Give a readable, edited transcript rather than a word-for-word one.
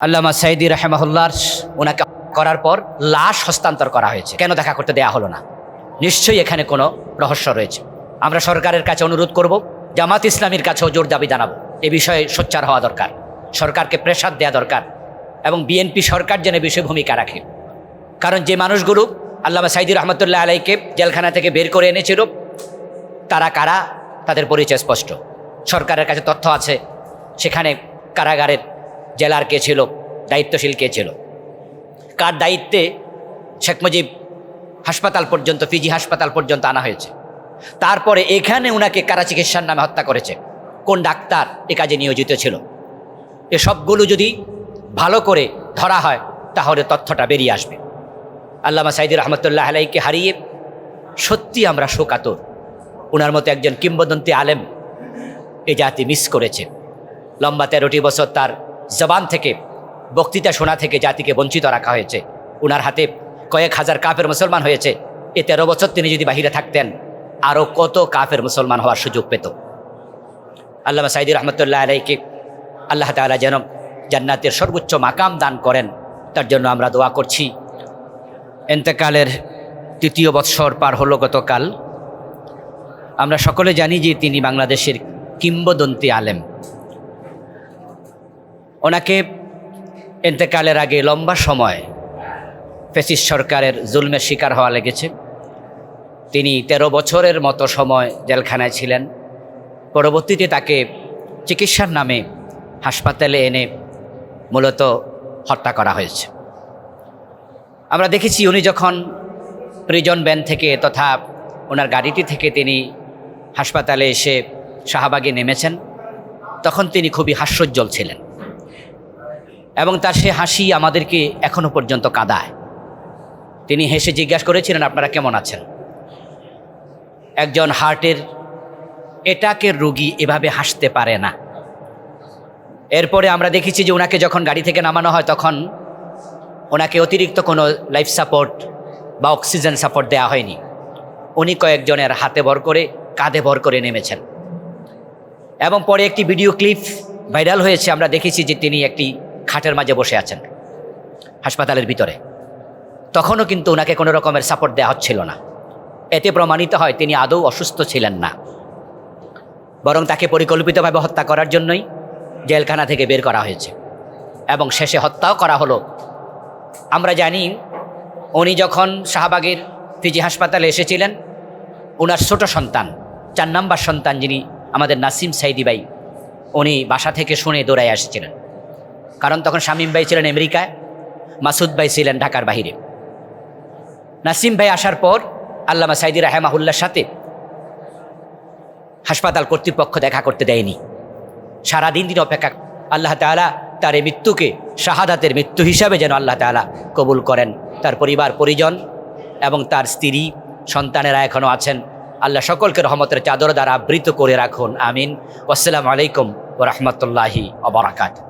আল্লামা সাইদি রাহেমাহুল্লাহ ওনাকে করার পর লাশ হস্তান্তর করা হয়েছে। কেন দেখা করতে দেয়া হলো না? নিশ্চয়ই এখানে কোনো রহস্য রয়েছে। আমরা সরকারের কাছে অনুরোধ করব, জামাত ইসলামীর কাছেও জোর দাবি জানাবো, এ বিষয়ে সোচ্চার হওয়া দরকার, সরকারকে প্রেসার দেওয়া দরকার এবং বিএনপি সরকার যেন বিষয়ে ভূমিকা রাখে। কারণ যে মানুষগুলো আল্লামা সাইদি রহমতুল্লাহ আলাইকে জেলখানা থেকে বের করে এনেছিল, তারা কারা তাদের পরিচয় স্পষ্ট। সরকারের কাছে তথ্য আছে সেখানে কারাগারের জেলার কে ছিল, দায়িত্বশীল কে ছিল, কার দায়িত্বে শেখ মুজিব হাসপাতাল পর্যন্ত, ফিজি হাসপাতাল পর্যন্ত আনা হয়েছে। তারপরে এখানে উনাকে কারা চিকিৎসার নামে হত্যা করেছে, কোন ডাক্তার এ কাজে নিয়োজিত ছিল, এসবগুলো যদি ভালো করে ধরা হয় তাহলে তথ্যটা বেরিয়ে আসবে। আল্লামা সাইদি রহমতুল্লাহ আলাইকে হারিয়ে সত্যি আমরা শোকাতুর। ওনার মতো একজন কিংবদন্তি আলেম এ জাতি মিস করেছে। লম্বা 13টি বছর তার জবান থেকে, বক্তৃতা শোনা থেকে জাতিকে বঞ্চিত রাখা হয়েছে। ওনার হাতে কয়েক হাজার কাফের মুসলমান হয়েছে। এ 13 বছর তিনি যদি বাহিরে থাকতেন, আরও কত কাফের মুসলমান হওয়ার সুযোগ পেত। আল্লামা সাইদি রহমতুল্লাহ আলাইকে আল্লাহ তাআলা যেন জান্নাতের সর্বোচ্চ মাকাম দান করেন, তার জন্য আমরা দোয়া করছি। এন্তেকালের 3য় বৎসর পার হলো গতকাল। আমরা সকলে জানি যে তিনি বাংলাদেশের কিংবদন্তি আলেম। ওনাকে এন্তেকালের আগে লম্বা সময় ফ্যাসিস্ট সরকারের জুলমের শিকার হওয়া লেগেছে। তিনি 13 বছরের মতো সময় জেলখানায় ছিলেন। পরবর্তীতে তাকে চিকিৎসার নামে হাসপাতালে এনে মূলত হত্যা করা হয়েছে। আমরা দেখেছি উনি যখন প্রিজন ভ্যান থেকে তথা ওনার গাড়িটি থেকে তিনি হাসপাতালে এসে শাহবাগে নেমেছেন, তখন তিনি খুবই হাস্যোজ্জ্বল ছিলেন এবং তার সে হাসি আমাদেরকে এখনো পর্যন্ত কাঁদায়। তিনি হেসে জিজ্ঞাসা করেছিলেন, আপনারা কেমন আছেন? একজন হার্টের অ্যাটাকের রোগী এভাবে হাসতে পারে না। এরপরে আমরা দেখেছি যে ওনাকে যখন গাড়ি থেকে নামানো হয় তখন ওনাকে অতিরিক্ত কোনো লাইফ সাপোর্ট বা অক্সিজেন সাপোর্ট দেওয়া হয়নি। উনি কয়েকজনের হাতে ভর করে, কাঁধে ভর করে নেমেছেন এবং পরে একটি ভিডিও ক্লিপ ভাইরাল হয়েছে। আমরা দেখেছি যে তিনি একটি খাটের মাঝে বসে আছেন হাসপাতালের ভিতরে। তখনও কিন্তু ওনাকে কোনো রকমের সাপোর্ট দেওয়া হচ্ছিল না। এতে প্রমাণিত হয় তিনি আদৌ অসুস্থ ছিলেন না, বরং তাকে পরিকল্পিতভাবে হত্যা করার জন্যই জেলখানা থেকে বের করা হয়েছে এবং শেষে হত্যাও করা হলো। আমরা জানি উনি যখন শাহবাগের ফিজি হাসপাতালে এসেছিলেন, ওনার ছোট সন্তান, 4 নম্বর সন্তান যিনি আমাদের নাসিম সাইদি ভাই, উনি বাসা থেকে শুনে দৌড়ায় এসেছিলেন। কারণ তখন শামীম ভাই ছিলেন আমেরিকায়, মাসুদ ভাই ছিলেন ঢাকার বাহিরে। নাসিম ভাই আসার পর আল্লামা সাইদি রাহেমাহুল্লাহর সাথে হাসপাতাল কর্তৃপক্ষ দেখা করতে দেয়নি। সারাদিন তিনি অপেক্ষা। আল্লাহ তাআলা তার এই মৃত্যুকে শাহাদাতের মৃত্যু হিসাবে যেন আল্লাহ তাআলা কবুল করেন। তার পরিবার পরিজন এবং তার স্ত্রী সন্তানেরা এখনও আছেন। আল্লাহ সকলকে রহমতের চাদর দ্বারা আবৃত করে রাখুন, আমিন। আসসালামু আলাইকুম ওয়া রাহমাতুল্লাহি ওয়া বারাকাতুহু।